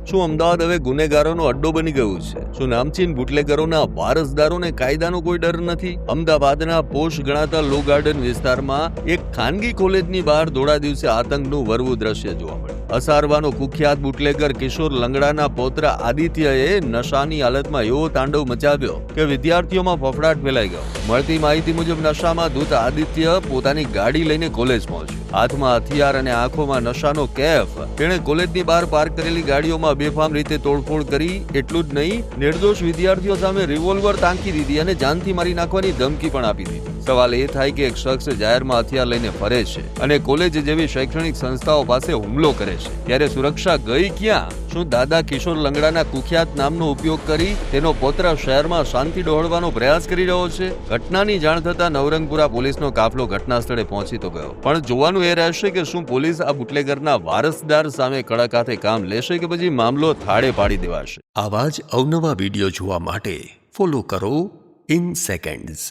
શું અમદાવાદ હવે ગુનેગારોનો અડ્ડો બની ગયું છે? શું નામચીન બુટલેગરોના વારસદારોને કાયદાનો કોઈ ડર નથી? અમદાવાદના પોશ ગણાતા લો ગાર્ડન વિસ્તારમાં એક ખાનગી કોલેજની બહાર ધોળા દિવસે આતંકનું વરવું દ્રશ્ય જોવા મળ્યું. અસારવાનો કુખ્યાત બુટલેગર કિશોર લંગડાના પૌત્ર આદિત્યએ નશાની હાલતમાં એવો તાંડવ મચાવ્યો કે વિદ્યાર્થીઓમાં ફફડાટ ફેલાઈ ગયો. મળતી માહિતી મુજબ નશામાં ધૂત આદિત્ય પોતાની ગાડી લઈને કોલેજ પહોંચ્યો. હાથમાં હથિયાર અને આંખોમાં નશાનો કેફ. તેણે કોલેજની બહાર પાર્ક કરેલી ગાડીઓમાં બેફામ રીતે તોડફોડ કરી. એટલું જ નહીં, નિર્દોષ વિદ્યાર્થીઓ સામે રિવોલ્વર તાંકી દીધી અને જાનથી મારી નાખવાની ધમકી પણ આપી દીધી. સવાલ એ થાય કે એક શખ્સ જાહેરમાં હથિયાર લઈને ફરે છે અને કોલેજ જેવી શૈક્ષણિક સંસ્થાઓ પાસે હુમલો કરે છે, ત્યારે સુરક્ષા ગઈ ક્યાં? શું દાદા કિશોર લંગડાના કુખ્યાત નામનો ઉપયોગ કરી તેનો પૌત્ર શહેરમાં શાંતિ ડહોળવાનો પ્રયાસ કરી રહ્યો છે? ઘટનાની જાણ થતા નવરંગપુરા પોલીસનો કાફલો ઘટના સ્થળે પહોંચી તો ગયો, પણ જોવાનું એ રહેશે કે શું પોલીસ આ બુટલેગરના વારસદાર સામે કડક હાથે કામ લેશે કે પછી મામલો થાળે પાડી દેવાશે. આવા જ અવનવા વિડીયો જોવા માટે ફોલો કરો ઇન સેકન્ડ્સ.